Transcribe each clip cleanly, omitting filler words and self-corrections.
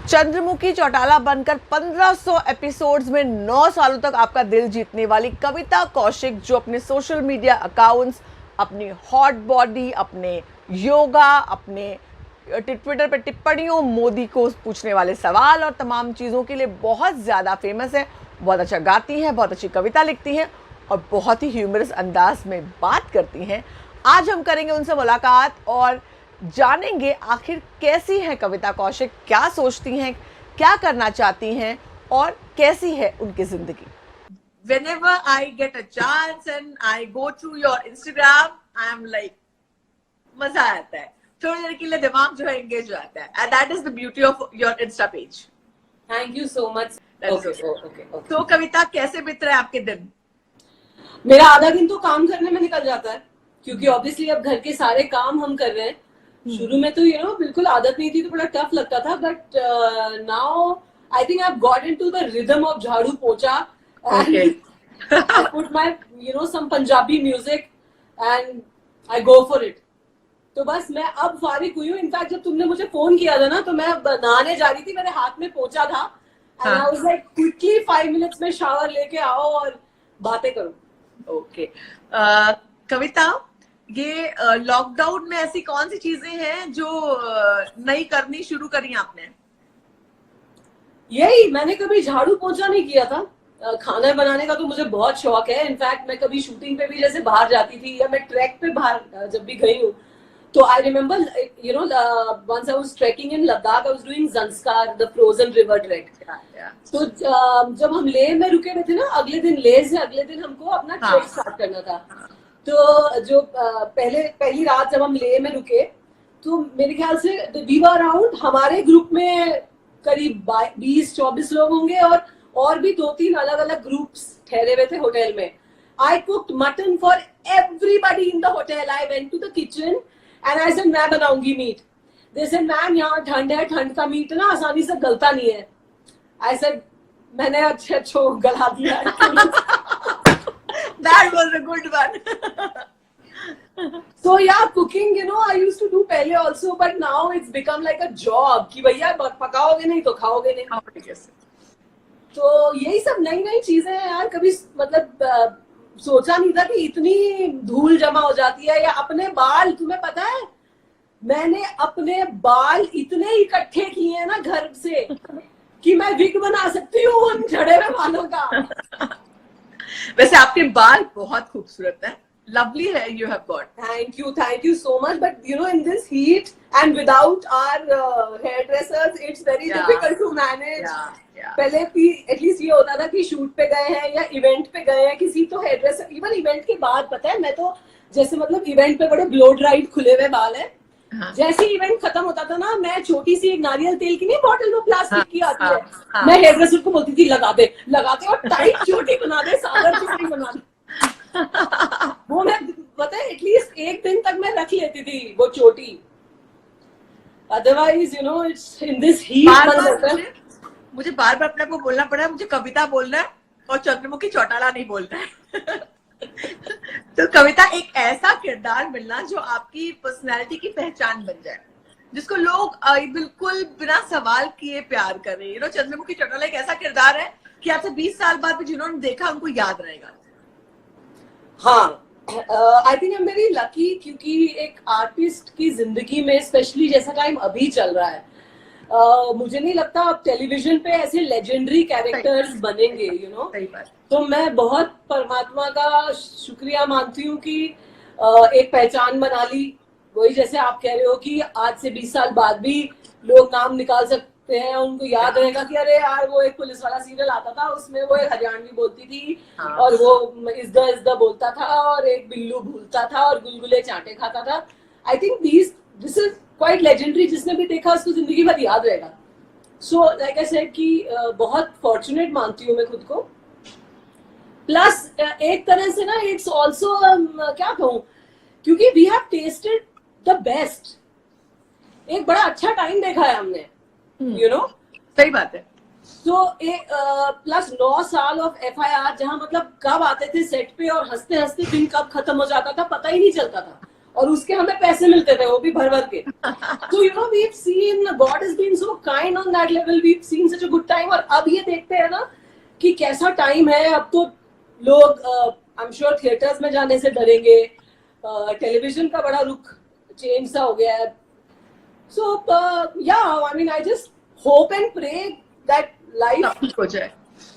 चंद्रमुखी चौटाला बनकर 1500 एपिसोड्स में 9 सालों तक आपका दिल जीतने वाली कविता कौशिक, जो अपने सोशल मीडिया अकाउंट्स, अपनी हॉट बॉडी, अपने योगा, अपने ट्विटर पर टिप्पणियों, मोदी को पूछने वाले सवाल और तमाम चीज़ों के लिए बहुत ज़्यादा फेमस है। बहुत अच्छा गाती हैं, बहुत अच्छी कविता लिखती हैं और बहुत ही ह्यूमरस अंदाज में बात करती हैं। आज हम करेंगे उनसे मुलाकात और जानेंगे आखिर कैसी है कविता कौशिक, क्या सोचती हैं, क्या करना चाहती हैं और कैसी है उनकी जिंदगी। Whenever I get a chance and I go through your Instagram, I am like मजा आता है, थोड़ी देर के लिए दिमाग जो है एंगेज हो जाता है, and that is the beauty of your Insta page. Thank you so much. Okay. तो कविता, कैसे बीत रहे हैं आपके दिन? मेरा आधा दिन तो काम करने में निकल जाता है, क्योंकि ऑब्वियसली अब घर के सारे काम हम कर रहे हैं। शुरू में तो बिल्कुल आदत नहीं थी, तो बड़ा टफ लगता था, but now I think I have got into the rhythm of झाड़ू पोछा and I put my some Punjabi music and I go for it. तो बस मैं अब फारिग हुई हूँ। इनफैक्ट जब तुमने मुझे फोन किया था ना, तो मैं नहाने जा रही थी, मेरे हाथ में पोछा था and I was like quickly 5 minutes में शावर लेके आओ और बातें करो। ओके कविता, ये लॉकडाउन में ऐसी कौन सी चीजें हैं जो नई करनी शुरू करी आपने? यही, मैंने कभी झाड़ू पोछा नहीं किया था। खाना बनाने का तो मुझे बहुत शौक है। इनफैक्ट मैं कभी शूटिंग पे भी जैसे बाहर जाती थी, या मैं ट्रैक पे बाहर जब भी गई हूँ, तो I remember once I was trekking in Ladakh, I was doing Zanskar, the frozen river trek. तो जब हम लेह में रुके हुए थे ना, अगले दिन लेह से अगले दिन हमको अपना ट्रेक स्टार्ट करना था। तो जो पहली रात जब हम लेह में रुके, तो मेरे ख्याल से वी वर अराउंड, हमारे ग्रुप में करीब 20-24 लोग होंगे, और भी 2-3 अलग अलग ग्रुप्स ठहरे हुए थे होटल में। I cooked mutton for everybody in the hotel. I went to the kitchen and I said मैं बनाऊंगी मीट। दे सेड मैम यहाँ ठंड है, ठंड का मीट ना आसानी से गलता नहीं है। आई सेड मैंने अच्छे गला दिया। That was a good one. So yeah, cooking, I used to do पहले also, but now it's become like a job कि भैया पकाओगे नहीं तो खाओगे नहीं। तो यही सब नई नई चीजें हैं यार। कभी मतलब सोचा नहीं था कि इतनी धूल जमा हो जाती है। या अपने बाल, तुम्हें पता है मैंने अपने बाल इतने इकट्ठे किए हैं ना घर से कि मैं विग बना सकती हूँ उन झड़े हुए बालों का। वैसे आपके बाल बहुत खूबसूरत है, लवली है, you have got. Thank you so much. But in this heat and without our hairdressers, it's very difficult to manage. पहले at least ये होता था कि शूट पे गए हैं या इवेंट पे गए हैं, किसी तो हेयरड्रेसर, इवन इवेंट के बाद पता है, मैं तो जैसे मतलब इवेंट पे बड़े ब्लो ड्राइड खुले हुए बाल है। जैसे इवेंट खत्म होता था ना, मैं छोटी सी एक नारियल तेल की नहीं बोतल वो प्लास्टिक की आती है, मैं हेयरड्रेसर को बोलती थी लगा दे और टाइट चोटी बना दे, सागर चोटी बना दे। वो मैं पता है एटलीस्ट एक दिन तक मैं रख लेती थी वो चोटी। Otherwise it's in this heat मुझे बार बार अपने को बोलना पड़ा है, मुझे कविता बोलना है और चंद्रमुखी चौटाला नहीं बोलना है। तो कविता, एक ऐसा किरदार मिलना जो आपकी पर्सनैलिटी की पहचान बन जाए, जिसको लोग बिल्कुल बिना सवाल किए प्यार करें। चंद्रमुखी चौटाला एक ऐसा किरदार है कि आपसे 20 साल बाद भी जिन्होंने देखा उनको याद रहेगा। हाँ, आई think I am very lucky, क्योंकि एक आर्टिस्ट की जिंदगी में स्पेशली जैसा टाइम अभी चल रहा है, मुझे नहीं लगता अब टेलीविजन पे ऐसे लेजेंडरी कैरेक्टर्स बनेंगे। तो मैं बहुत परमात्मा का शुक्रिया मानती हूँ कि एक पहचान बना ली। वही जैसे आप कह रहे हो कि आज से 20 साल बाद भी लोग नाम निकाल सकते हैं, उनको याद रहेगा कि अरे यार वो एक पुलिस वाला सीरियल आता था, उसमें वो एक हरियाणवी बोलती थी और वो इज़्दा बोलता था और एक बिल्लू भूलता था और गुलगुले चांटे खाता था। I think this is quite legendary. जिसने भी देखा उसको जिंदगी भर याद रहेगा। सो लाइक आई सेड कि बहुत फॉर्चुनेट मानती हूँ मैं खुद को। प्लस एक तरह से ना इट्स ऑल्सो क्या कहूँ, क्योंकि we have tested the best. एक बड़ा अच्छा टाइम देखा है हमने, सही बात है। तो प्लस 9 साल ऑफ FIR, जहाँ मतलब कब आते थे सेट पे और हंसते हंसते दिन कब खत्म हो जाता था पता ही नहीं चलता था। और उसके हमें पैसे मिलते थे, वो भी भर भर के। तो you know we've seen God has been so kind on that level, we've seen such a good time। और अब ये देखते हैं ना कि कैसा टाइम है। अब तो लोग आई एम श्योर थिएटर्स में जाने से डरेंगे, टेलीविजन का बड़ा रुख चेंज सा हो गया है। सो या I mean I just hope and pray that life ठीक हो जाए,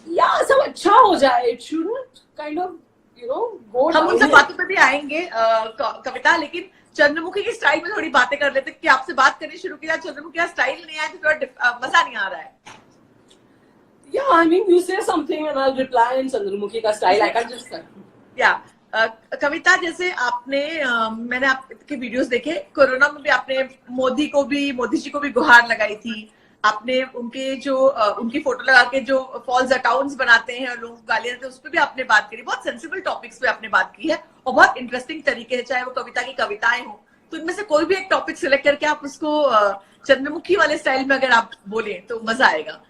या सब अच्छा हो जाए। It shouldn't kind of you know go. हम उन सब बातों पे भी आएंगे कविता, लेकिन चंद्रमुखी की स्टाइल में थोड़ी बातें कर लेते कि आपसे बात करनी शुरू किया, चंद्रमुखी का स्टाइल नहीं आया तो थोड़ा मजा नहीं आ रहा है। Yeah, I mean, you say something and I'll reply in Chandramukhi ka style. I can't just say. या कविता, जैसे आपने मैंने आपके वीडियोस देखे, कोरोना में भी आपने मोदी जी को भी गुहार लगाई थी। आपने उनके जो उनकी फोटो लगा के जो फॉल्स अकाउंट्स बनाते हैं और लोगों को गालियां देते हैं, उस पर भी आपने बात करी। बहुत सेंसिबल टॉपिक्स पे आपने बात की है और बहुत इंटरेस्टिंग तरीके से, चाहे वो कविता की कविताएं हो, तो इनमें से कोई भी एक टॉपिक सिलेक्ट करके आप उसको चंद्रमुखी वाले स्टाइल में अगर आप बोले तो मजा आएगा।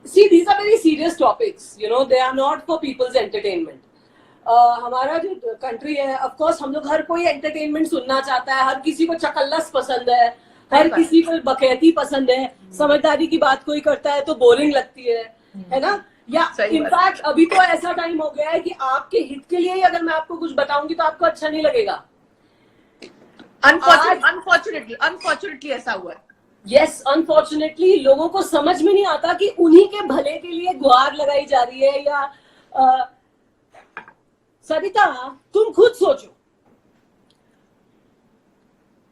See, these are very serious topics. You know, they are not for people's entertainment. हमारा जो कंट्री है, of course, हम लोग हर कोई एंटरटेनमेंट सुनना चाहता है, हर किसी को चकल्लस पसंद है, हर किसी को बकैती पसंद है, समझदारी की बात कोई करता है तो बोरिंग लगती है ना। या इनफैक्ट अभी तो ऐसा टाइम हो गया है कि आपके हित के लिए ही अगर मैं आपको कुछ बताऊंगी तो आपको अच्छा नहीं लगेगा। अनफॉर्चुनेटली ऐसा हुआ है। यस, अनफॉर्चुनेटली लोगों को समझ में नहीं आता कि उन्हीं के भले के लिए गुहार लगाई जा रही है। या सरिता, तुम खुद सोचो,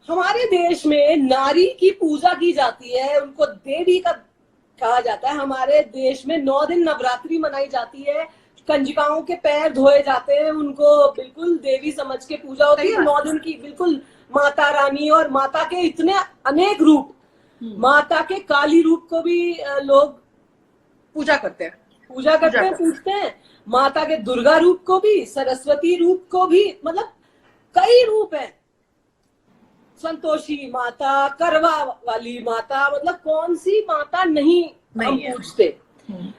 हमारे देश में नारी की पूजा की जाती है, उनको देवी का कहा जाता है। हमारे देश में 9 दिन नवरात्रि मनाई जाती है, कंजकाओं के पैर धोए जाते हैं, उनको बिल्कुल देवी समझ के पूजा होती है 9 दिन की। बिल्कुल माता रानी, और माता के इतने अनेक रूप, माता के काली रूप को भी लोग पूजा करते हैं, पूजते हैं। माता के दुर्गा रूप को भी, सरस्वती रूप को भी, मतलब कई रूप हैं। संतोषी माता, करवा वाली माता, मतलब कौन सी माता नहीं हम पूछते।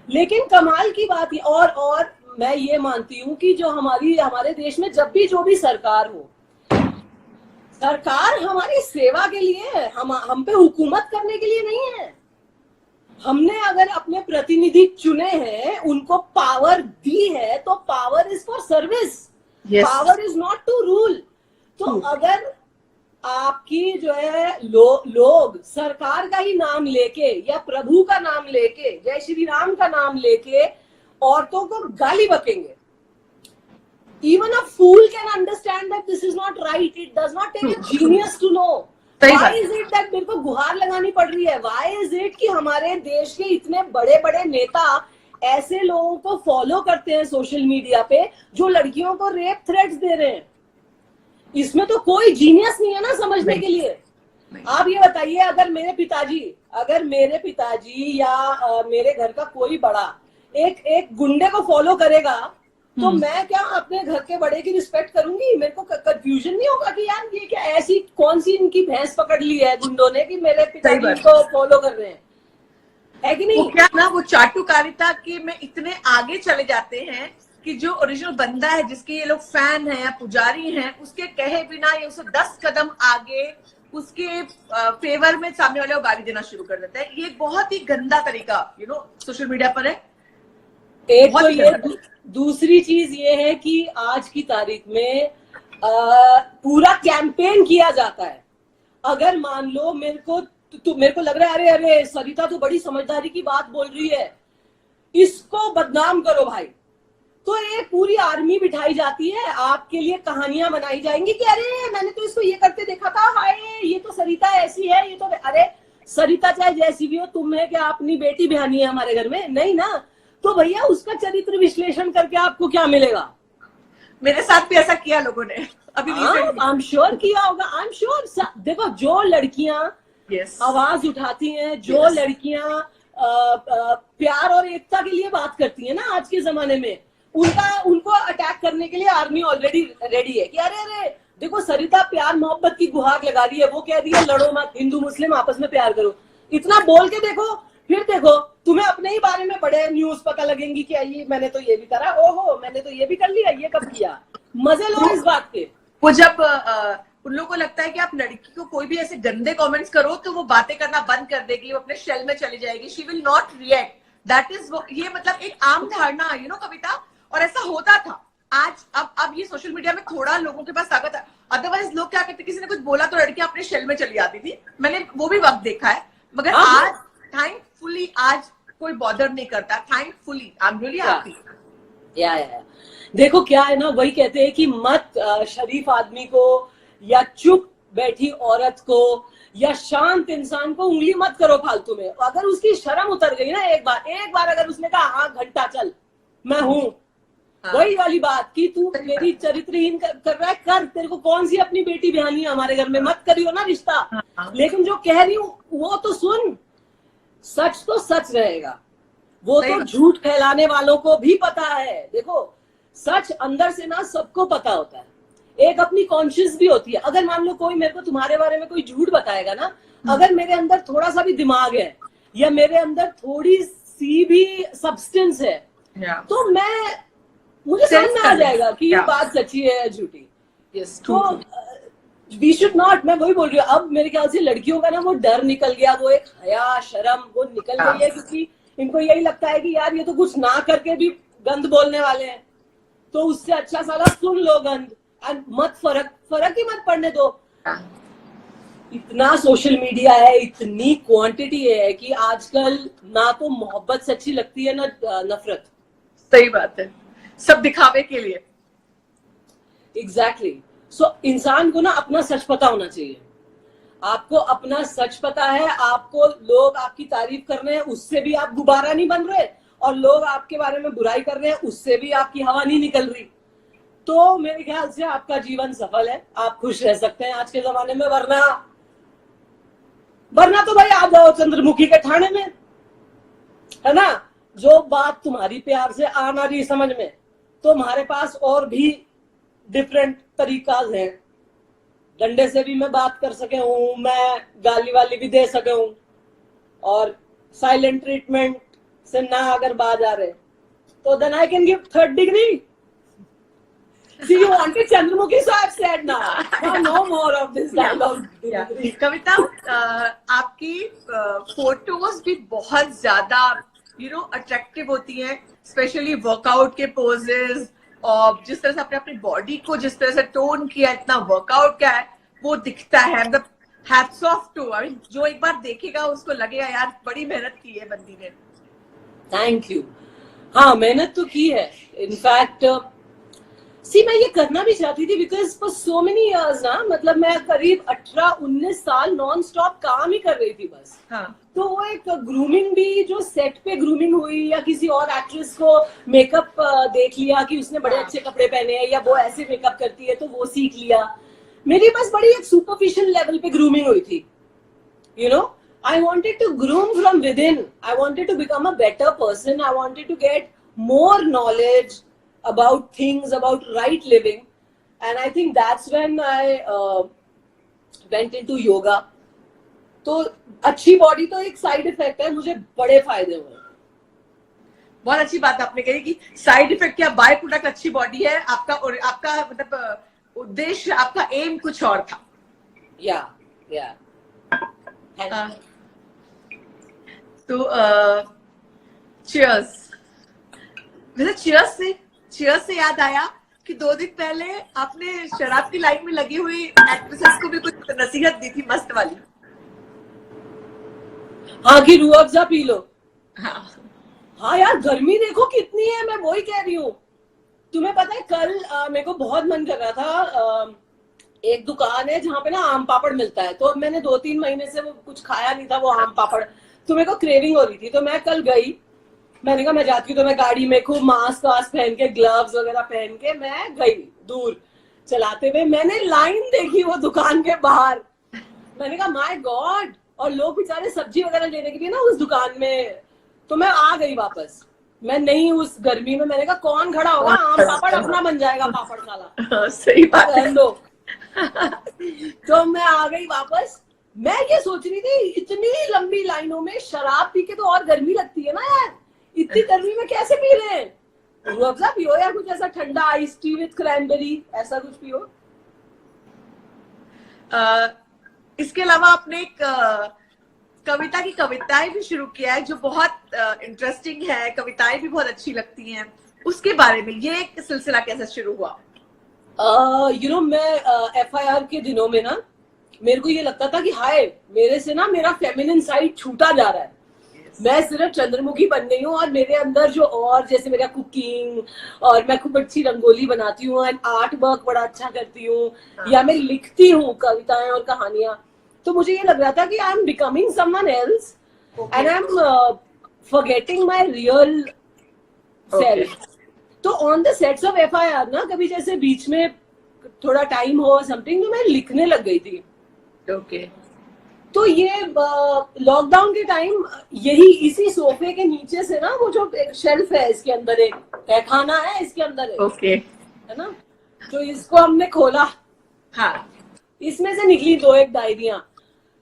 लेकिन कमाल की बात, और मैं ये मानती हूँ कि जो हमारे देश में जब भी जो भी सरकार हो, सरकार हमारी सेवा के लिए है, हम पे हुकूमत करने के लिए नहीं है। हमने अगर अपने प्रतिनिधि चुने हैं, उनको पावर दी है, तो power is for service, power is not to rule. तो अगर आपकी जो है लोग सरकार का ही नाम लेके या प्रभु का नाम लेके, जय श्री राम का नाम लेके औरतों को गाली बकेंगे, even a fool can understand that this is not right. It does not take a genius to know. Why is it that मेरे को गुहार लगानी पड़ रही है? Why is it कि हमारे देश के इतने बड़े बड़े नेता ऐसे लोगों को फॉलो करते हैं सोशल मीडिया पे जो लड़कियों को रेप थ्रेट्स दे रहे हैं? इसमें तो कोई जीनियस नहीं है ना समझने के लिए। आप ये बताइए, अगर मेरे पिताजी या मेरे घर का कोई बड़ा एक गुंडे को फॉलो करेगा, तो मैं क्या अपने घर के बड़े की रिस्पेक्ट करूंगी? मेरे को कंफ्यूजन नहीं होगा कि यार ये क्या ऐसी कौन सी इनकी भैंस पकड़ ली है गुंडों ने कि मेरे पिताजी को फॉलो कर रहे हैं, है कि नहीं? वो क्या ना, वो चाटुकारिता के में इतने आगे चले जाते हैं कि जो ओरिजिनल बंदा है, जिसके ये लोग फैन हैं या पुजारी हैं, उसके कहे बिना ये उसे 10 कदम आगे उसके फेवर में सामने वाले को गाली देना शुरू कर देता है। ये बहुत ही गंदा तरीका सोशल मीडिया पर है। एक तो ये, दूसरी चीज ये है कि आज की तारीख में पूरा कैंपेन किया जाता है। अगर मान लो मेरे को लग रहा है अरे सरिता तो बड़ी समझदारी की बात बोल रही है, इसको बदनाम करो भाई, तो एक पूरी आर्मी बिठाई जाती है, आपके लिए कहानियां बनाई जाएंगी कि अरे मैंने तो इसको ये करते देखा था, हाय ये तो सरिता ऐसी है, ये तो अरे सरिता चाहे जैसी भी हो, तुम है क्या अपनी बेटी बहनी है हमारे घर में? नहीं ना। तो भैया उसका चरित्र विश्लेषण करके आपको क्या मिलेगा? मेरे साथ भी ऐसा किया लोगों ने अभी। आई एम श्योर किया होगा, आई एम श्योर। देखो, जो लड़कियां आवाज उठाती हैं, जो लड़कियां प्यार और एकता के लिए बात करती हैं ना आज के जमाने में, उनको अटैक करने के लिए आर्मी ऑलरेडी रेडी है कि अरे देखो सरिता प्यार मोहब्बत की गुहार लगा रही है, वो कह रही है लड़ो मत, हिंदू मुस्लिम आपस में प्यार करो। इतना बोल के देखो, फिर देखो तुम्हें अपने ही बारे में बड़े न्यूज पता लगेंगी कि ये मैंने तो ये भी करा, ओहो मैंने तो ये भी कर लिया, ये कब किया? मजे लो इस बात के। वो जब उन लोगों को लगता है कि आप लड़की को कोई भी ऐसे गंदे कमेंट्स करो तो वो बातें करना बंद कर देगी, वो अपने शेल में चली जाएगी, she will not react. That is ये मतलब एक आम धारणा, यू नो कविता, और ऐसा होता था। आज अब ये सोशल मीडिया में थोड़ा लोगों के पास ताकत है, अदरवाइज लोग क्या करते, किसी ने कुछ बोला तो लड़कियां अपने शेल में चली जाती थी, मैंने वो भी वक्त देखा है। मगर आज थैंकफुली आज कोई बॉदर नहीं करता, thankfully I am really happy. या देखो क्या है ना, वही कहते हैं कि मत शरीफ आदमी को या चुप बैठी औरत को या शांत इंसान को उंगली मत करो फालतू में। अगर उसकी शर्म उतर गई ना एक बार अगर उसने कहा हाँ घंटा चल मैं हूं, वही वाली बात कि तू मेरी चरित्रहीन कर रहा है, कर, तेरे को कौन सी अपनी बेटी बयानी है हमारे घर में, मत करियो ना रिश्ता। लेकिन जो कह रही हूँ वो तो सुन, सच तो सच रहेगा, वो तो झूठ फैलाने वालों को भी पता है। देखो सच अंदर से ना सबको पता होता है, एक अपनी कॉन्शियस भी होती है। अगर मान लो कोई मेरे को तुम्हारे बारे में कोई झूठ बताएगा ना, अगर मेरे अंदर थोड़ा सा भी दिमाग है या मेरे अंदर थोड़ी सी भी सब्सटेंस है तो मुझे समझ में आ जाएगा कि ये बात सच्ची है या झूठी। तो वी शुड नॉट, मैं वही बोल रही हूँ, अब मेरे ख्याल से लड़कियों का ना वो डर निकल गया, वो एक हया शर्म वो निकल गई है, क्योंकि इनको यही लगता है कि यार ये तो कुछ ना करके भी गंद बोलने वाले हैं, तो उससे अच्छा साला सुन लो गंद, एंड मत फर्क ही मत पड़ने दो। इतना सोशल मीडिया है, इतनी क्वांटिटी है कि आजकल ना तो मोहब्बत सच्ची लगती है ना नफरत। सही बात है, सब दिखावे के लिए। एग्जैक्टली। सो इंसान को ना अपना सच पता होना चाहिए। आपको अपना सच पता है, आपको लोग आपकी तारीफ कर रहे हैं उससे भी आप गुब्बारा नहीं बन रहे, और लोग आपके बारे में बुराई कर रहे हैं उससे भी आपकी हवा नहीं निकल रही, तो मेरे ख्याल से आपका जीवन सफल है, आप खुश रह सकते हैं आज के जमाने में। वरना तो भाई आप जाओ चंद्रमुखी के ठाणे में, है ना, जो बात तुम्हारी प्यार से आ ना रही समझ में, तो हमारे पास और भी डिफरेंट तरीका है। डंडे से भी मैं बात कर सके हूँ, मैं गाली वाली भी दे सके हूँ, और साइलेंट ट्रीटमेंट से ना अगर बाज आ रहे तो then I can give 3rd degree. See, you wanted Chandramukhi, so I've said now. No more of this dialogue. कविता, आपकी फोटोज भी बहुत ज्यादा अट्रैक्टिव होती हैं, स्पेशली वर्कआउट के पोजेस, और जिस तरह से आपने अपनी बॉडी को जिस तरह से टोन किया, इतना वर्कआउट क्या है वो दिखता है। मतलब hats off to, I mean जो एक बार देखेगा उसको लगेगा यार बड़ी मेहनत की है बंदी ने। Thank you. हाँ मेहनत तो की है, इनफैक्ट मैं ये करना भी चाहती थी, because for so many years ना, मतलब मैं करीब 18-19 साल नॉन स्टॉप काम ही कर रही थी बस। हाँ। तो वो एक ग्रूमिंग भी, जो सेट पे ग्रूमिंग हुई या किसी और एक्ट्रेस को मेकअप देख लिया कि उसने बड़े अच्छे कपड़े पहने हैं या वो ऐसे मेकअप करती है तो वो सीख लिया, मेरी बस बड़ी एक सुपरफिशियल लेवल पे ग्रूमिंग हुई थी। You know, I wanted to groom from within. I wanted to become a better person. I wanted to get more knowledge about things, about right living. And I think that's when I went into yoga. तो अच्छी body तो एक side effect है, मुझे बड़े फायदे हुए। बहुत अच्छी बात आपने कही कि साइड इफेक्ट क्या, बाय प्रोडक्ट अच्छी बॉडी है, आपका मतलब उद्देश्य, आपका एम कुछ और था। या तो चीयर्स। वैसे चीयर्स से याद आया कि 2 दिन पहले आपने शराब की लाइन में लगी हुई एक्ट्रेसेस को भी कुछ नसीहत दी थी मस्त वाली। हाँ, कि रूह अफ़ज़ा पी लो। हाँ यार, गर्मी देखो कितनी है, मैं वही कह रही हूँ। तुम्हें पता है कल मेरे को बहुत मन कर रहा था, एक दुकान है जहाँ पे ना आम पापड़ मिलता है, तो मैंने 2-3 महीने से वो कुछ खाया नहीं था वो आम पापड़, तो मेरे को क्रेविंग हो रही थी, तो मैं कल गई। मैंने कहा मैं जाती हूँ, तो मैं गाड़ी में खूब मास्क वास्क पहन के, ग्लव्स वगैरह पहन के मैं गई दूर चलाते हुए। मैंने लाइन देखी वो दुकान के बाहर, मैंने कहा माय गॉड, और लोग बेचारे सब्जी वगैरह लेने के लिए ना उस दुकान में। तो मैं आ गई वापस, मैं नहीं उस गर्मी में, मैंने कहा कौन खड़ा होगा, आम पापड़ अपना बन जाएगा पापड़ साला। सही बात है। तो मैं आ गई वापस। मैं ये सोच रही थी इतनी लंबी लाइनों में शराब पी के तो और गर्मी लगती है ना यार, इतनी गर्मी में कैसे पी रहे हैं। रूह अफ़ज़ा पियो या कुछ ऐसा ठंडा आइस टी विद क्रैनबेरी, ऐसा कुछ पियो। इसके अलावा आपने एक कविता की कविताएं भी शुरू किया है जो बहुत इंटरेस्टिंग है, कविताएं भी बहुत अच्छी लगती हैं, उसके बारे में ये एक सिलसिला कैसे शुरू हुआ? मैं FIR के दिनों में ना मेरे को ये लगता था कि हाय मेरे से ना मेरा फेमिनिन साइड छूटा जा रहा है। मैं सिर्फ चंद्रमुखी बन गई हूँ और मेरे अंदर जो और जैसे मेरा कुकिंग और मैं खूब अच्छी रंगोली बनाती हूँ एंड आर्ट वर्क बड़ा अच्छा करती हूँ, या मैं लिखती हूँ कविताएं और कहानियां, तो मुझे ये लग रहा था कि I am becoming someone else and I am forgetting my real self. तो on the sets of FIR ना कभी जैसे बीच में थोड़ा टाइम हो समथिंग तो मैं लिखने लग गई थी। ओके। तो ये लॉकडाउन के टाइम यही इसी सोफे के नीचे से ना वो जो एक शेल्फ है इसके अंदर एक तहखाना है, इसके अंदर ओके है ना, तो इसको हमने खोला, हाँ इसमें से निकली 2-1 डायरियां। तो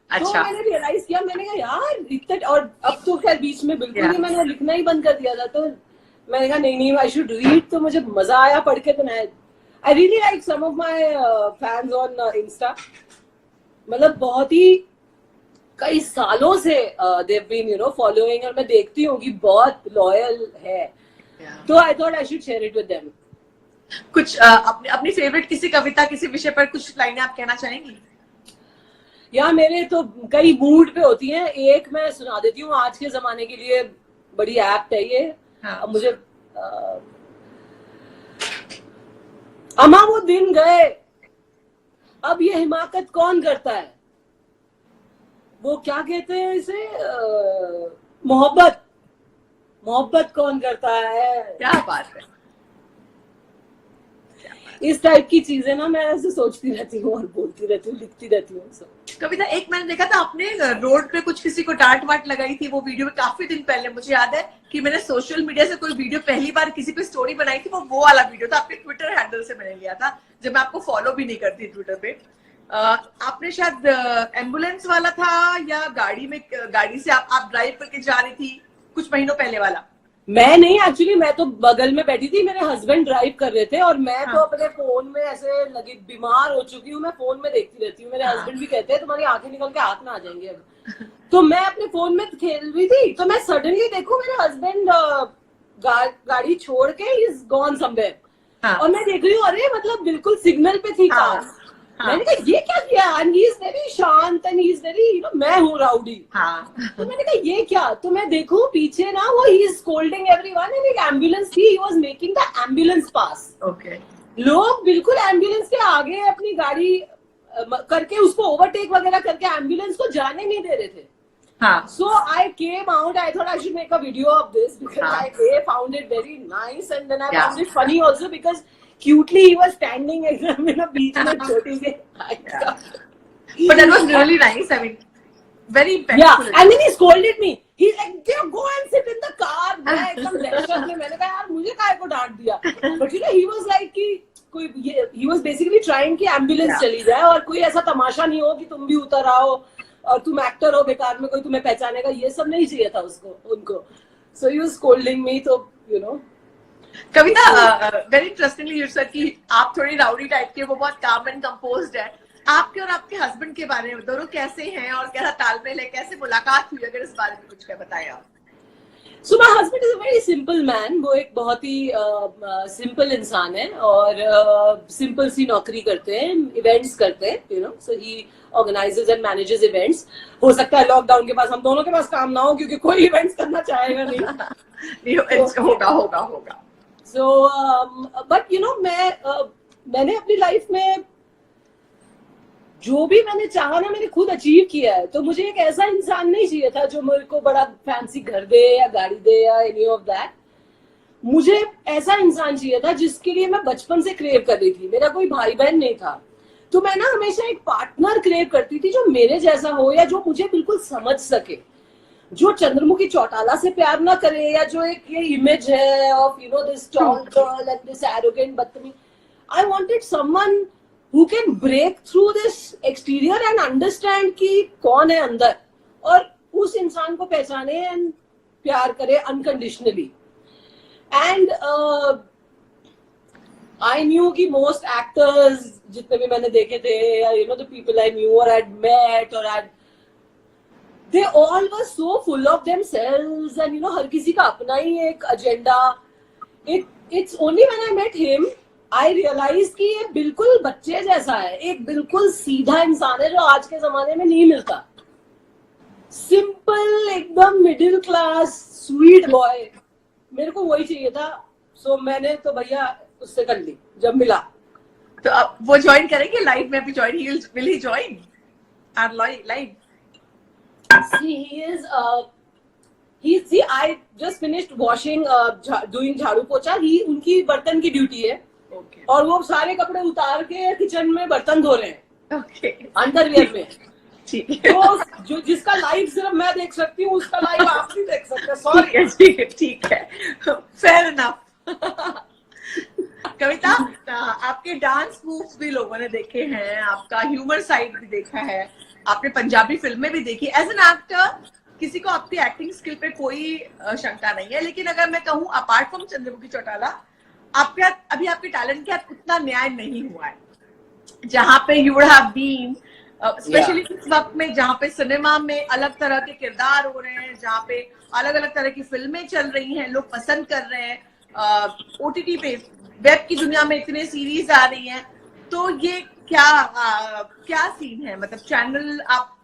अच्छा मैंने रियलाइज किया, मैंने कहा यार इतना, और अब तो खैर बीच में बिल्कुल ही मैंने लिखना ही बंद कर दिया था, तो मैंने कहा नहीं आई शुड रीड। तो मुझे मजा आया पढ़ के, तो I really like some of my fans on Insta, मतलब बहुत ही कई सालों से दे हैव बीन फॉलोइंग, और मैं देखती हूँ कि बहुत लॉयल है, तो I thought I should share it with them. कुछ अपनी फेवरेट किसी कविता किसी विषय पर कुछ लाइनें आप कहना चाहेंगी? या मेरे तो कई मूड पे होती हैं, एक मैं सुना देती हूँ, आज के जमाने के लिए बड़ी एप्ट है ये। हाँ। मुझे अमा वो दिन गए अब ये हिमाकत कौन करता है, वो क्या कहते हैं इसे, मोहब्बत कौन करता है। क्या बात है। इस टाइप की चीजें ना मैं ऐसे सोचती रहती हूँ और बोलती रहती हूँ, लिखती रहती हूँ सब। कविता, एक मैंने देखा था आपने रोड पे कुछ किसी को डांट वाट लगाई थी, वो वीडियो में काफी दिन पहले, मुझे याद है कि मैंने सोशल मीडिया से कोई वीडियो पहली बार किसी पे स्टोरी बनाई थी, वो वाला वीडियो था, आपके ट्विटर हैंडल से मैंने लिया था, जब मैं आपको फॉलो भी नहीं करती ट्विटर पे। आपने शायद एम्बुलेंस वाला था या गाड़ी से आप ड्राइव करके जा रही थी, कुछ महीनों पहले वाला? मैं नहीं, एक्चुअली मैं तो बगल में बैठी थी, मेरे हस्बैंड ड्राइव कर रहे थे और मैं हाँ। तो अपने फोन में ऐसे लगी, बीमार हो चुकी हूँ, मैं फोन में देखती रहती हूँ। मेरे हस्बैंड भी कहते हैं तुम्हारी आंखें निकल के हाथ में आ जाएंगे अब। तो मैं अपने फोन में खेल रही थी, तो मैं सडनली देखूं मेरे हस्बैंड गाड़ी छोड़ के इज गॉन समवेयर, और मैं देख रही हूँ अरे मतलब बिल्कुल सिग्नल पे थी कार। मैंने कहा ये क्या किया, एंड ही इज वेरी शांत एंड ही इज वेरी मैं हूँ राउडी। तो मैंने कहा ये क्या, तो मैं देखूं पीछे ना वो he is scolding everyone, and एक एम्बुलेंस थी, he was making the ambulance pass. Okay. लोग बिल्कुल एम्बुलेंस के आगे अपनी गाड़ी करके उसको ओवरटेक वगैरह करके एम्बुलेंस को जाने नहीं दे रहे थे। So I came out, I thought I should make a video of this because I found it very nice, and then I found it funny also because cutely he was standing in a beach में छोटी सी But that was really nice. I mean, very impactful. Yeah, and then he scolded me. He's like, go and sit in the car. मैं एकदम दहशत में, मैंने कहा यार मुझे काहे को डांट दिया। But he was like कि he was basically trying कि एम्बुलेंस चली जाए और कोई ऐसा तमाशा नहीं हो कि तुम भी उतर आओ और तुम एक्टर हो, बेकार में कोई तुम्हें पहचानेगा, ये सब नहीं चाहिए था उनको। So he was scolding me, तो कविता, वेरी इंटरेस्टिंगली यू सेड कि आप थोड़ी राउडी टाइप के, वो बहुत काम एंड कंपोज्ड है। आपके और आपके हस्बैंड के बारे में, दोनों कैसे हैं और कैसा तालमेल है, कैसे मुलाकात हुई, अगर इस बारे में कुछ बताएं आप। So my husband is a very simple man. वो एक बहुत ही सिंपल इंसान है और सिंपल सी नौकरी करते हैं, इवेंट्स करते हैं, so he organizes and manages events. हो सकता है लॉकडाउन के पास हम दोनों के पास काम ना हो क्योंकि कोई इवेंट्स करना चाहेगा नहीं। होगा। So but मैंने अपनी लाइफ में जो भी मैंने चाहा ना मैंने खुद अचीव किया है, तो मुझे एक ऐसा इंसान नहीं चाहिए था जो मेरे को बड़ा फैंसी घर दे या गाड़ी दे या एनी ऑफ दैट। मुझे ऐसा इंसान चाहिए था जिसके लिए मैं बचपन से क्रेव कर रही थी। मेरा कोई भाई बहन नहीं था, तो मैं ना हमेशा एक पार्टनर क्रेव करती थी जो मेरे जैसा हो या जो मुझे बिल्कुल समझ सके, जो चंद्रमुखी चौटाला से प्यार ना करे या जो एक ये इमेज है of this tall girl and this arrogant बदतमीज। I wanted someone who can break through this exterior and understand कि कौन है अंदर, और उस इंसान को पहचाने एंड प्यार करे अनकंडीशनली। एंड आई न्यू कि मोस्ट एक्टर्स जितने भी मैंने देखे थे, you know the people I knew और आई मेट और आई, they all were so full of themselves and you know हर किसी का अपना ही एक agenda. It's only when I met him I realized कि ये बिल्कुल बच्चे जैसा है, एक बिल्कुल सीधा इंसान है जो आज के जमाने में नहीं मिलता. सिंपल एकदम मिडिल क्लास स्वीट बॉय, मेरे को वही चाहिए था. सो मैंने तो भैया उससे कर ली जब मिला. तो अब वो ज्वाइन करेंगे लाइव में, अभी join will he join our live? See, I just finished washing, doing झाड़ू पोछा. उनकी बर्तन की ड्यूटी है. Okay. और वो सारे कपड़े उतार के किचन में बर्तन धो रहे हैं. Okay. अंडरवियर में. ठीक है. तो जो जिसका लाइव सिर्फ मैं देख सकती हूँ उसका लाइव आप नहीं देख सकते. सॉरी. ठीक है. Fair enough. कविता, आपके डांस मूव्स भी लोगों ने देखे हैं, आपका ह्यूमर साइड भी देखा है, आपने पंजाबी फिल्में भी देखी. एज एन एक्टर किसी को आपकी एक्टिंग स्किल पे कोई शंका नहीं है, लेकिन अगर मैं कहूँ अपार्ट फ्रॉम चंद्रमुखी चौटाला, आपके अभी आपके टैलेंट के साथ उतना न्याय नहीं हुआ है जहाँ पे you would have been, especially इस वक्त में जहाँ पे सिनेमा में अलग तरह के किरदार हो रहे हैं, जहाँ पे अलग अलग तरह की फिल्में चल रही हैं, लोग पसंद कर रहे हैं, OTT पे वेब की दुनिया में इतने सीरीज आ रही हैं. तो ये क्या सीन है? मतलब चैनल आप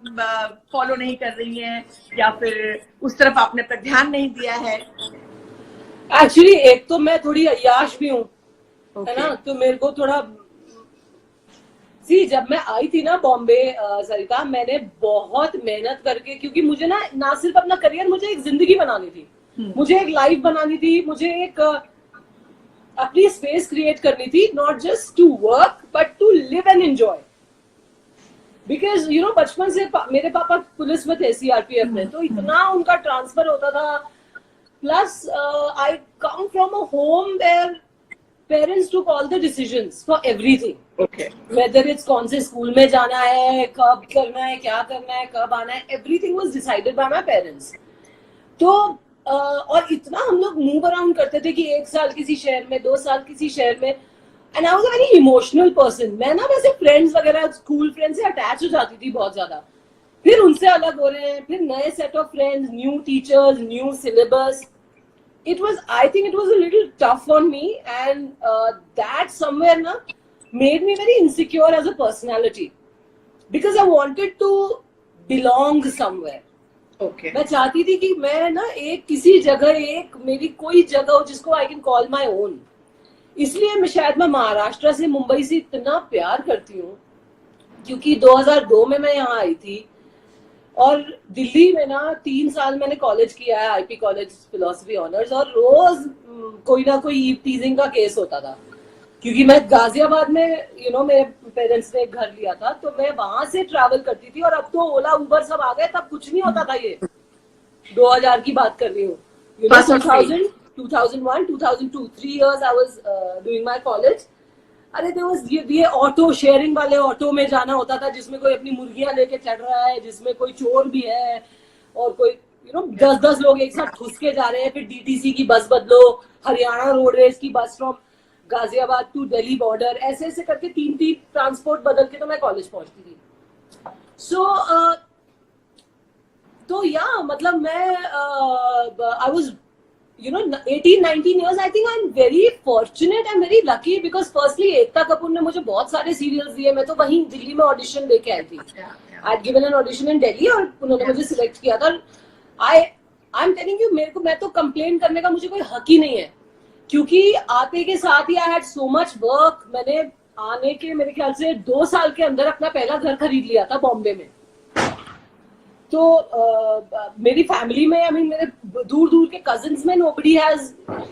फॉलो नहीं कर रही हैं या फिर उस तरफ आपने पर ध्यान नहीं दिया है? एक्चुअली एक तो मैं थोड़ी अय्याश भी हूँ, है ना, तो मेरे को थोड़ा जब मैं आई थी ना बॉम्बे, सरिता, मैंने बहुत मेहनत करके, क्योंकि मुझे ना सिर्फ अपना करियर, मुझे एक जिंदगी बनानी थी, मुझे एक लाइफ बनानी थी, मुझे एक अपनी स्पेस क्रिएट करनी थी, not just to work but to live and enjoy. Because you know बचपन से मेरे पापा पुलिस में थे, CRPF में, तो इतना उनका ट्रांसफर होता था. Plus I come from a home where parents took all the decisions for everything. Okay. Whether it's कौन से स्कूल में जाना है, कब करना है, क्या करना है, कब आना है, everything was decided by my parents. तो और इतना हम लोग मूव अराउंड करते थे कि 1 साल किसी शहर में, 2 साल किसी शहर में. And I was a very emotional person. मैं ना वैसे फ्रेंड्स वगैरह, स्कूल फ्रेंड्स से अटैच हो जाती थी बहुत ज्यादा. फिर उनसे अलग हो रहे हैं, फिर नए set of friends, new teachers, new syllabus. I think it was a little tough on me, and that somewhere na made me very insecure as a personality, because I wanted to belong somewhere. Okay. मैं चाहती थी कि मैं ना एक किसी जगह, एक मेरी कोई जगह हो जिसको I can call my own. इसलिए मैं महाराष्ट्र से, मुंबई से इतना प्यार करती हूँ, क्योंकि 2002 में मैं यहाँ आई थी. और दिल्ली में ना 3 साल मैंने कॉलेज किया है, IP कॉलेज फिलोसफी ऑनर्स, और रोज कोई ना कोई ईव टीजिंग का केस होता था, क्योंकि मैं गाजियाबाद में, यू नो, मेरे पेरेंट्स ने एक घर लिया था, तो मैं वहां से ट्रैवल करती थी. और अब तो ओला उबर सब आ गए, तब कुछ नहीं होता था. ये 2000 की बात कर रही हूँ, you know, 2000, 2001, 2002, 3 years I was doing my college. अरे ये ऑटो शेयरिंग वाले ऑटो में जाना होता था, जिसमें कोई अपनी मुर्गियां लेके चढ़ रहा है, जिसमें कोई चोर भी है, और कोई, यू नो, 10-10 लोग एक साथ घुस के जा रहे हैं. फिर DTC की बस बदलो, हरियाणा रोड रेस की bus from Ghaziabad to Delhi border, ऐसे ऐसे करके 3 ट्रांसपोर्ट बदल के तो मैं कॉलेज पहुंचती थी. तो या मतलब मैं I was, you know, 18-19 years. I think I'm very fortunate and very lucky, because firstly Ekta Kapoor ने मुझे बहुत सारे सीरियल्स दिए. मैं तो वहीं दिल्ली में ऑडिशन लेके आई थी. I'd given an audition in Delhi और उन्होंने मुझे सिलेक्ट किया था. I'm telling you, मैं तो कंप्लेन करने का मुझे कोई हक ही नहीं है, क्योंकि आते के साथ ही I had so much work. मैंने आने के मेरे ख्याल से 2 साल के अंदर अपना पहला घर खरीद लिया था बॉम्बे में. तो मेरी फैमिली में, आई मीन, मेरे दूर दूर के कजिन्स में nobody has,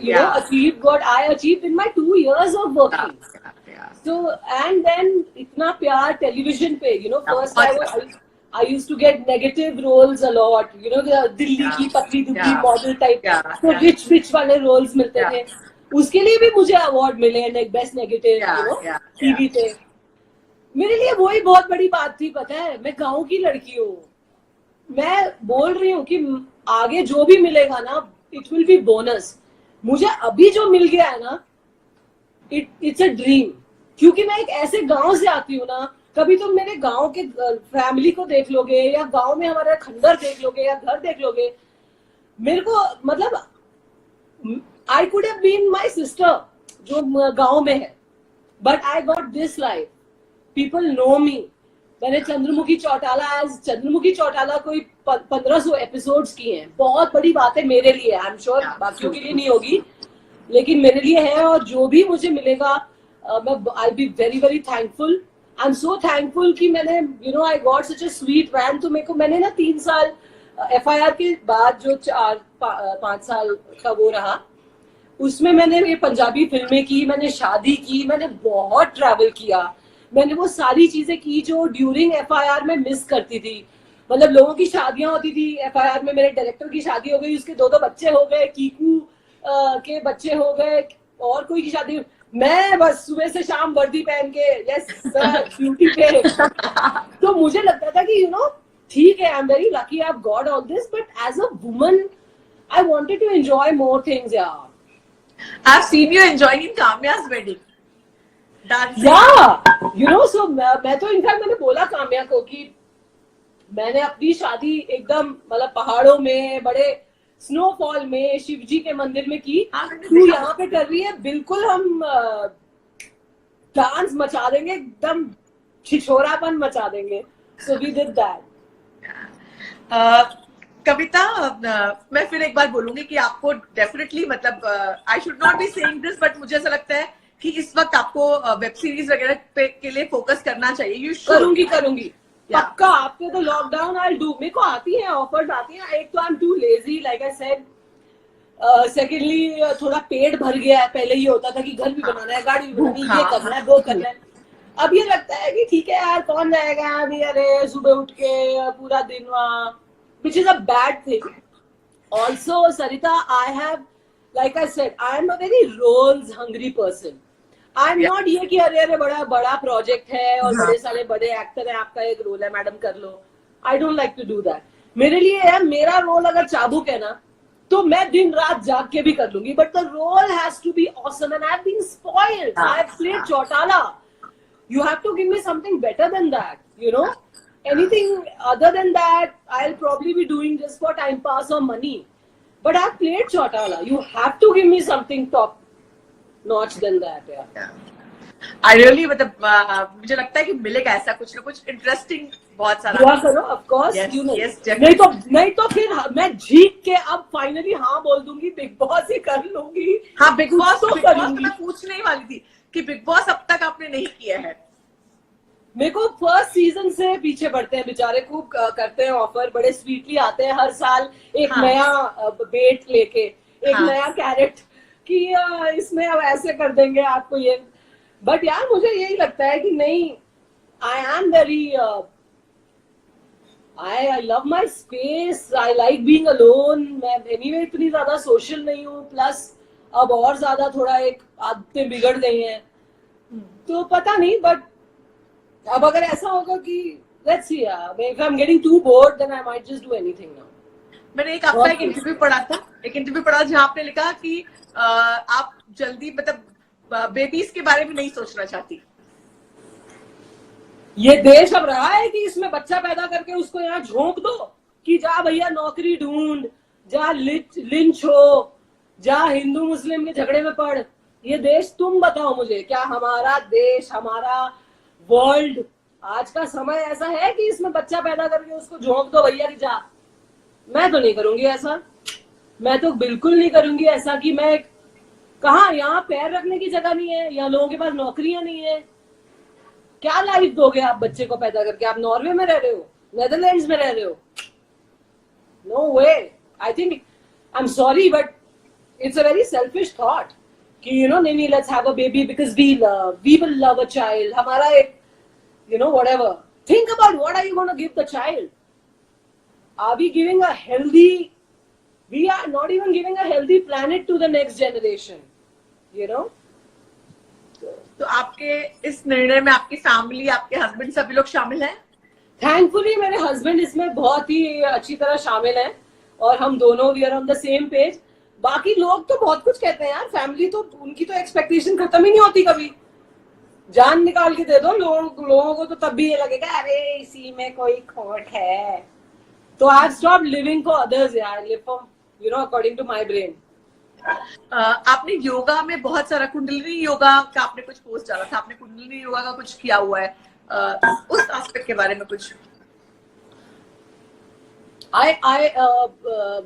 you know, achieved what I achieved in my 2 years of working. So and then इतना प्यार टेलीविजन पे, you know, first I used to get negative roles a lot, you know, Delhi की पतली दुबली model type, तो rich वाले roles मिलते थे. उसके लिए भी मुझे अवार्ड मिले, best negative, you know, TV पे. मेरे लिए वही बहुत बड़ी बात थी. पता है, मैं गाँव की लड़की हूँ. मैं बोल रही हूँ कि आगे जो भी मिलेगा ना, इट विल बी बोनस. मुझे अभी जो मिल गया है ना, इट्स अ ड्रीम। क्योंकि मैं एक ऐसे गांव से आती हूँ ना, कभी तुम मेरे गांव के फैमिली को देख लोगे या गांव में हमारा खंडर देख लोगे या घर देख लोगे, मेरे को मतलब I could have been my sister जो गांव में है, but I got this life, people know me. मैंने चंद्रमुखी चौटाला कोई 1500 एपिसोड्स किए हैं, बहुत बड़ी बात है मेरे लिए, आई एम श्योर बाकियों के लिए नहीं होगी, लेकिन मेरे लिए है। और जो भी मुझे मिलेगा मैं I be very very thankful. I am so thankful कि मैंने I got such a sweet man. तो मेरे को मैंने ना 3 साल FIR के बाद जो 4-5 साल का वो रहा, उसमें मैंने ये पंजाबी फिल्में की, मैंने शादी की, मैंने बहुत ट्रैवल किया, मैंने वो सारी चीजें की जो ड्यूरिंग FIR में मिस करती थी। मतलब लोगों की शादियां होती थी FIR में, मेरे डायरेक्टर की शादी हो गई, उसके 2 बच्चे हो गए, कीकू के बच्चे हो गए, और कोई की शादी, मैं बस सुबह से शाम वर्दी पहन के यस ड्यूटी पे। तो मुझे लगता था कि ठीक है, I am very lucky, I have got all this, but as a woman I wanted to enjoy more things यार। I've seen you enjoying in Kamya's wedding. So मैं तो इनफैक्ट मैंने बोला काम्या को कि मैंने अपनी शादी एकदम मतलब पहाड़ों में बड़े स्नोफॉल में शिव जी के मंदिर में की, तू यहाँ पे कर रही है, बिल्कुल हम डांस मचा देंगे, एकदम छिछोरापन मचा देंगे। So we did that. Kavita, मैं फिर एक बार बोलूंगी कि आपको डेफिनेटली मतलब I should not be saying this, but मुझे ऐसा लगता है कि इस वक्त आपको वेब सीरीज वगैरह के लिए फोकस करना चाहिए। यू करूंगी पक्का। आपके तो लॉकडाउन आई डू, मेरे को आती है ऑफर्स आती है। एक तो I am too lazy like I said, secondly थोड़ा पेट भर गया है। पहले ये होता था कि घर भी बनाना है, गाड़ी भी बनानी है, ये करना है, वो करना है। अब ये लगता है कि ठीक है यार, कौन जाएगा अभी, अरे सुबह उठ के पूरा दिन वहाँ, which is a bad thing. Also, Sarita, I have, like I said, I am a very roles hungry person. I am not ये कि अरे बड़ा प्रोजेक्ट है और बड़े सारे बड़े एक्टर हैं, आपका एक रोल है मैडम कर लो। I don't like to do that. मेरे लिए यार मेरा रोल अगर चाबुक है ना, तो मैं दिन रात जाग के भी कर लूंगी, but the role has to be awesome and I've been spoiled. I have played Chautala. You have to give me something better than that, Anything other than that, I'll probably be doing just for time pass or money. But I've played Chautala. You have to give me something top notch than that. Yeah. I really मतलब मुझे लगता है कि मिलेगा ऐसा कुछ ना कुछ इंटरेस्टिंग बहुत सारा। दुआ करो, of course. नहीं तो फिर मैं जीत के अब फाइनली हाँ बोल दूंगी, बिग बॉस ही कर लूंगी। हाँ, बिग बॉस तो मैं पूछने ही वाली थी कि बिग बॉस अब तक आपने नहीं किया है। मेरे को फर्स्ट सीजन से पीछे पड़ते हैं बेचारे, खूब करते हैं ऑफर, बड़े स्वीटली आते हैं हर साल एक नया बेट लेके, एक नया कैरेट कि इसमें अब ऐसे कर देंगे आपको ये। बट यार मुझे यही लगता है कि नहीं, आई am very I love my space, I like being alone. मैं एनीवे इतनी ज्यादा सोशल नहीं हूँ, प्लस अब और ज्यादा थोड़ा एक आदतें बिगड़ गई हैं, तो पता नहीं। बट अब अगर ऐसा होगा कि let's see, if I'm getting too bored, then I might just do anything now. मैंने एक आपका एक इंटरव्यू पढ़ा जहाँ आपने लिखा कि आप जल्दी मतलब बेबीज के बारे में नहीं सोचना चाहती। ये देश अब रहा है कि इसमें बच्चा पैदा करके उसको यहाँ झोंक दो कि जा भैया नौकरी ढूंढ, जा लिंच हो, जा हिंदू मुस्लिम के झगड़े में पड़। ये देश, तुम बताओ मुझे, क्या हमारा देश, हमारा वर्ल्ड आज का समय ऐसा है कि इसमें बच्चा पैदा करके उसको झोंक दो भैया कि जा? मैं तो नहीं करूंगी ऐसा, मैं तो बिल्कुल नहीं करूंगी ऐसा कि मैं कहा यहाँ पैर रखने की जगह नहीं है, यहाँ लोगों के पास नौकरियां नहीं है। क्या लाइफ दोगे आप बच्चे को पैदा करके? आप नॉर्वे में रह रहे हो, नेदरलैंड्स में रह रहे हो? No way. I think, I am sorry but it's a very selfish thought कि नहीं, let's have a baby because we will love a child. हमारा एक whatever. Think about what are you going to give the child? Are we giving a healthy? We are not even giving a healthy planet to the next generation. तो आपके इस निर्णय में आपकी family, आपके husband, सभी लोग शामिल हैं? थैंकफुली मेरे हस्बैंड इसमें बहुत ही अच्छी तरह शामिल हैं और हम दोनों we are on the same page. बाकी लोग तो बहुत कुछ कहते हैं यार, फैमिली तो उनकी तो एक्सपेक्टेशन खत्म ही नहीं होती कभी। जान निकाल के दे दो लोगों को तो तब भी ये लगेगा अरे इसी में कोई खोट है। तो I stop living for others यार, live for according to my brain. आपने योगा में बहुत सारा कुंडलिनी योगा का आपने कुछ पोस्ट डाला था, आपने कुंडलिनी योगा का कुछ किया हुआ है, उस एस्पेक्ट के बारे में कुछ?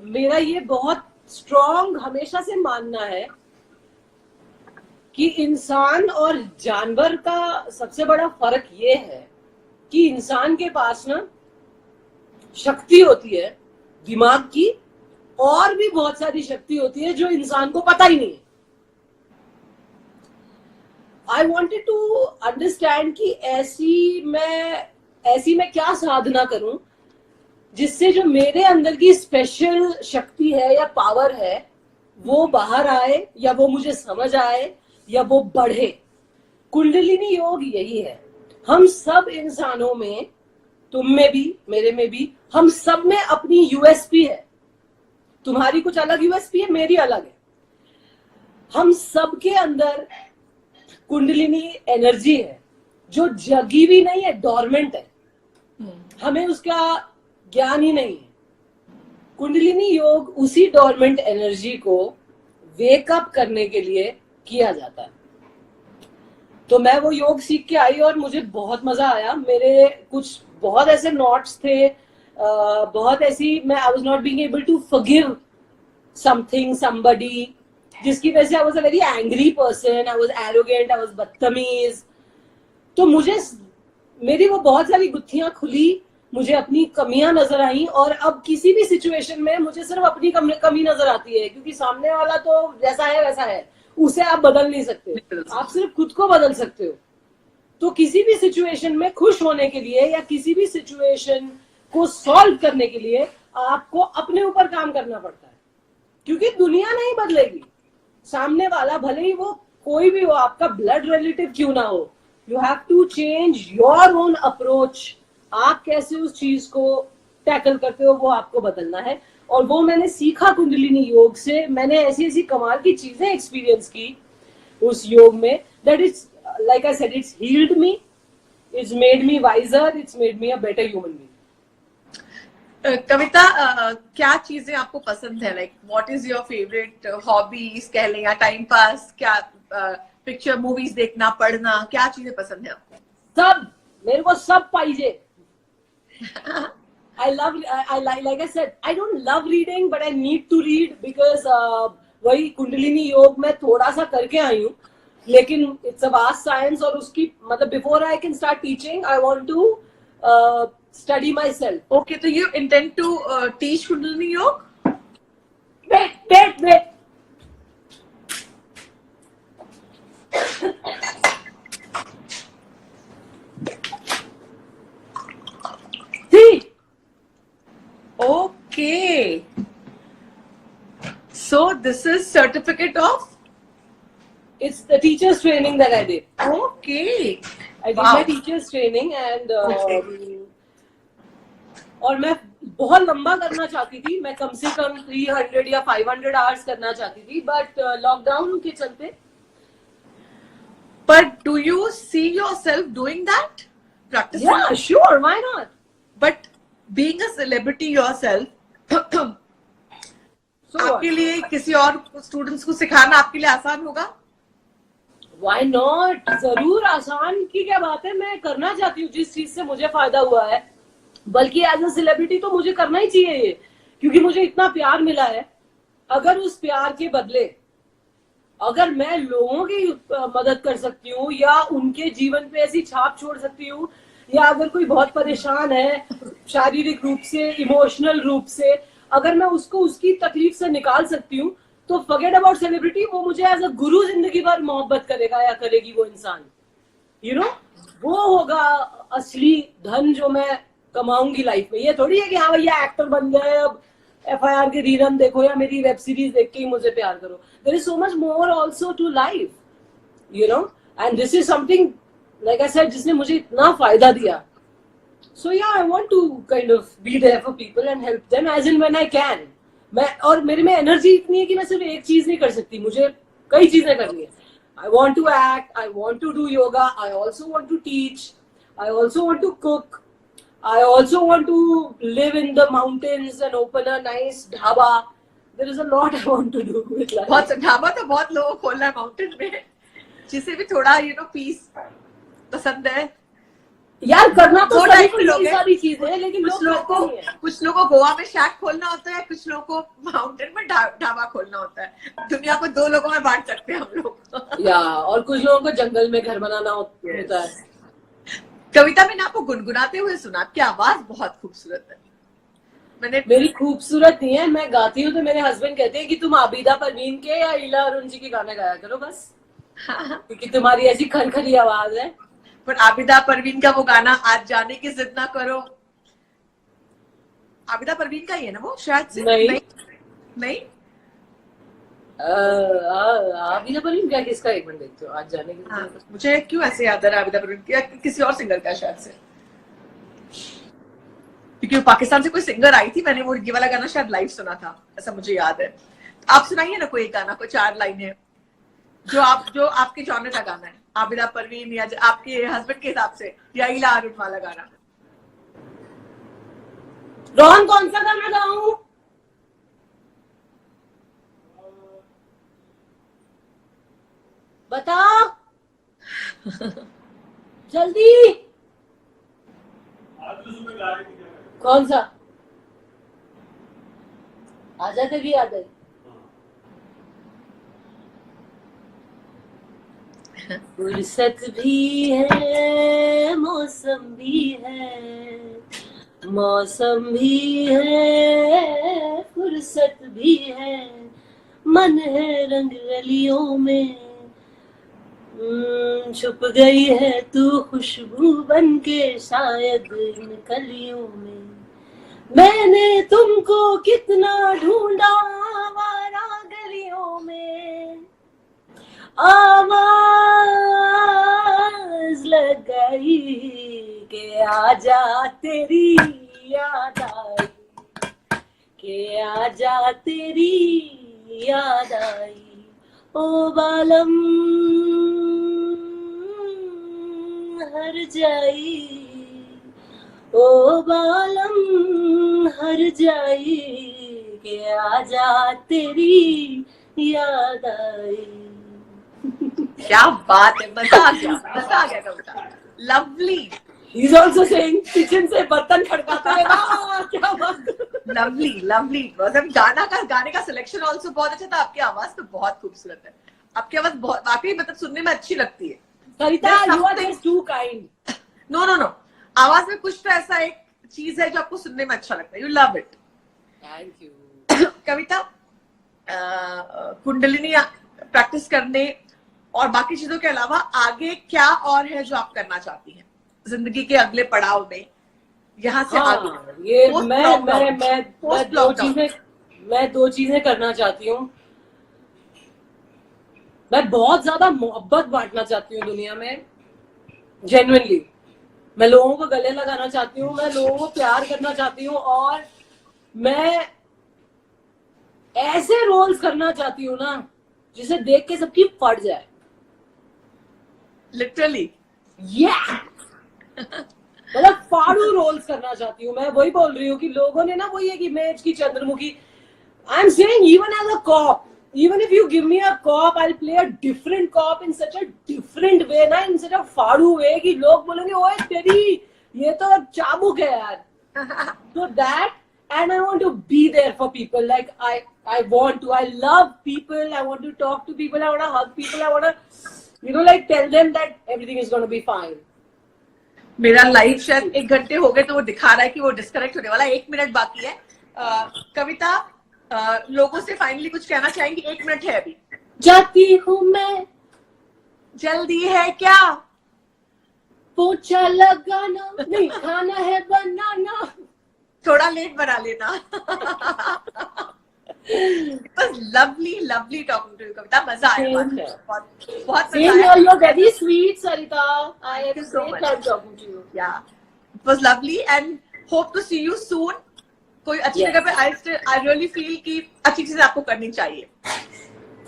मेरा ये बहुत स्ट्रॉन्ग हमेशा से मानना है कि इंसान और जानवर का सबसे बड़ा फर्क ये है कि इंसान के पास ना शक्ति होती है दिमाग की, और भी बहुत सारी शक्ति होती है जो इंसान को पता ही नहीं है। आई वॉन्टेड टू अंडरस्टैंड कि ऐसी मैं क्या साधना करूं जिससे जो मेरे अंदर की स्पेशल शक्ति है या पावर है वो बाहर आए, या वो मुझे समझ आए, या वो बढ़े। कुंडलिनी योग यही है। हम सब इंसानों में, तुम में भी, मेरे में भी, हम सब में अपनी यूएसपी है। तुम्हारी कुछ अलग यूएसपी है, मेरी अलग है। हम सब के अंदर कुंडलिनी एनर्जी है जो जगी भी नहीं है, डोरमेंट है। हमें उसका ज्ञान ही नहीं है। कुंडलिनी योग उसी डोरमेंट एनर्जी को वेकअप करने के लिए किया जाता है। तो मैं वो योग सीख के आई और मुझे बहुत मजा आया। मेरे कुछ बहुत ऐसे नॉट्स थे, बहुत ऐसी, मैं I was not being able to forgive something, somebody, जिसकी वजह से I was a very angry person, I was arrogant, I was बदतमीज। तो मेरी वो बहुत सारी गुत्थियां खुली, मुझे अपनी कमियां नजर आई, और अब किसी भी सिचुएशन में मुझे सिर्फ अपनी कमी नजर आती है, क्योंकि सामने वाला तो जैसा है वैसा है, उसे आप बदल नहीं सकते, आप सिर्फ खुद को बदल सकते हो। तो किसी भी सिचुएशन में खुश होने के लिए या किसी भी सिचुएशन को सॉल्व करने के लिए आपको अपने ऊपर काम करना पड़ता है, क्योंकि दुनिया नहीं बदलेगी। सामने वाला भले ही वो कोई भी हो, आपका ब्लड रिलेटिव क्यों ना हो, you have to change your own approach. आप कैसे उस चीज को टैकल करते हो वो आपको बदलना है। और वो मैंने सीखा कुंडलिनी योग से। मैंने ऐसी ऐसी कमाल की चीजें एक्सपीरियंस की उस योग में, that is like I said, it's healed me, it's made me wiser, it's made me a better human being. Kavita, क्या चीजें आपको पसंद है? Like what is your favourite hobbies कह लें, या टाइम पास? क्या पिक्चर, मूवीज देखना, पढ़ना, क्या चीजें पसंद है आपको? सब, मेरे को सब पाइजे। like I said, I don't love reading, but I need to read because वही कुंडलिनी योग में थोड़ा सा करके आई हूँ, लेकिन it's a vast science, और उसकी मतलब before I can start teaching, I want to study myself. Okay, so you intend to teach Kundalini Yoga? Wait. See? Okay. So this is certificate of? It's the teacher's training that I did. Okay. I did my teacher's training and और मैं बहुत लंबा करना चाहती थी। मैं कम से कम 300 या 500 आवर्स करना चाहती थी, बट लॉकडाउन के चलते। But do you see yourself doing that? Practicing? Yeah, sure. Why not? But being a celebrity yourself, so आपके लिए किसी और स्टूडेंट्स को सिखाना आपके लिए आसान होगा? Why not? जरूर आसान की क्या बात है। मैं करना चाहती हूँ जिस चीज से मुझे फायदा हुआ है, बल्कि एज अ सेलिब्रिटी तो मुझे करना ही चाहिए ये, क्योंकि मुझे इतना प्यार मिला है। अगर उस प्यार के बदले अगर मैं लोगों की मदद कर सकती हूँ, या उनके जीवन पे ऐसी छाप छोड़ सकती हूँ, या अगर कोई बहुत परेशान है शारीरिक रूप से, इमोशनल रूप से, अगर मैं उसको उसकी तकलीफ से निकाल सकती हूँ, तो फॉरगेट अबाउट सेलिब्रिटी, वो मुझे एज अ गुरु जिंदगी भर मोहब्बत करेगा या करेगी वो इंसान। यू नो, वो होगा असली धन जो मैं कमाऊंगी लाइफ में। ये थोड़ी है कि हाँ भैया एक्टर बन गए, अब FIR के रीरन देखो या मेरी वेब सीरीज देख के ही मुझे प्यार करो। There is so much more also to life, you know, and this is something like I said जिसने मुझे इतना फायदा दिया। सो या, I want to kind of be there for people and help them as in when I can, और मेरे में energy इतनी है कि मैं सिर्फ एक चीज नहीं कर सकती, मुझे कई चीजें करनी है. I want to act, I want to do yoga, I also want to teach, I also want to cook, I also want to live in the mountains and open a nice dhaba. There is a lot I want to do with life. बहुत ढाबा तो बहुत लोगों को खोलना है mountain में, जिसे भी थोड़ा पीस पसंद है. यार करना तो दो सभी टाइप को के लोग यही हैं. सारी चीजें हैं, लेकिन कुछ लोगों को करते नहीं हैं. कुछ लोगों को गोवा में शैक खोलना होता है, कुछ लोगों को माउंटेन में ढाबा खोलना होता है. दुनिया को दो लोगों में बांट सकते हैं हम लोग. या और कुछ लोगों को जंगल में घर बनाना होता है. कविता, मैंने आपको गुनगुनाते हुए सुना, आपकी आवाज बहुत खूबसूरत है. मेरी खूबसूरत नहीं है, मैं गाती हूँ तो मेरे हस्बैंड कहते हैं कि तुम आबिदा परवीन के या इला अरुण जी के गाने गाया करो बस, क्योंकि तुम्हारी ऐसी खनखनी आवाज है. पर आबिदा परवीन का वो गाना आज जाने की जिद ना करो, आबिदा परवीन का ही है ना वो शायद से? नहीं? आबिदा परवीन क्या, किसका? एक मिनट देखते हो, आज जाने की. हाँ, मुझे क्यों ऐसे याद है आबिदा परवीन या किसी और सिंगर का शायद से, क्योंकि वो पाकिस्तान से कोई सिंगर आई थी, मैंने वो ये वाला गाना शायद लाइव सुना था, ऐसा मुझे याद है. आप सुनाइए ना कोई गाना, कोई 4 लाइनें जो आपके जॉनर का गाना है, आबिदा परवीन या आपके हस्बैंड के हिसाब से, या इला अरुण वाला गाना. रोहन कौन सा गाना गाऊं? बता जल्दी. कौन सा? आजा तेरी याद है. फुर्सत भी है, मौसम भी है, मौसम भी है, फुर्सत भी है, मन है रंग रलियों में, छुप गई है तू खुशबू बनके शायद इन कलियों में. मैंने तुमको कितना ढूंढा आवारा गलियों में, आवाज लगाई के आजा तेरी याद आई, के आजा तेरी याद आई. ओ बालम हर जाई, ओ बालम हर जाई, के आजा तेरी याद आई. क्या बात है, मजा आ गया Kavita. Lovely. He is also saying kitchen से बर्तन खड़काते हुए ना, क्या बात. लवली. गाने का सिलेक्शन ऑल्सो बहुत अच्छा था. आपकी आवाज तो बहुत खूबसूरत है, आपकी आवाज बहुत वाकई मतलब सुनने में अच्छी लगती है. Kavita, you are just too kind. No, आवाज में कुछ तो ऐसा एक चीज है जो आपको सुनने में अच्छा लगता है. You love it. Thank you. Kavita, kundalini practice करने और बाकी चीजों के अलावा आगे क्या और है जो आप करना चाहती हैं जिंदगी के अगले पड़ाव में, यहाँ से आगे? ये मैं दो चीजें करना चाहती हूँ. मैं बहुत ज्यादा मोहब्बत बांटना चाहती हूँ दुनिया में, जेन्युइनली. मैं लोगों को गले लगाना चाहती हूँ, मैं लोगों को प्यार करना चाहती हूँ, और मैं ऐसे रोल्स करना चाहती हूँ ना जिसे देख के सबकी फट जाए. लिटरली. मतलब फाड़ू रोल्स करना चाहती हूँ. मैं वही बोल रही हूँ कि लोगों ने ना वही एक इमेज की Chandramukhi. I am saying even as a cop, even if you give me a cop, I'll play a different cop in such a different way ना, in such a फाड़ू way कि लोग बोलेंगे ओए तेरी ये तो चाबुक है यार. So that, and I want to be there for people. Like I love people. I want to talk to people. I want to hug people. I want to like tell them that everything is going to be fine. मेरा live शायद 1 घंटे हो गए, तो वो दिखा रहा है कि वो डिस्कनेक्ट होने वाला है. 1 मिनट बाकी है. कविता, लोगों से फाइनली कुछ कहना चाहेंगी? 1 मिनट है अभी. जाती हूँ मैं, जल्दी है क्या? पोछा लगाना नहीं, खाना है बनाना. थोड़ा लेट बना लेना. It was lovely talking to you, कविता. मजा आया. बहुत मजा आया. You're very sweet, Sarita. I Thank you so much. love talking to you. Yeah, it was lovely and hope to see you soon. कोई अच्छी Yes. जगह पे आई रियली फील कि अच्छी चीजें आपको करनी चाहिए।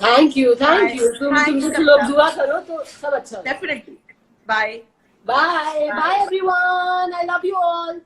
थैंक यू Thank you, तुम लोग कविता। दुआ करो तो सब अच्छा। Definitely. Bye. Bye bye everyone, I love you all.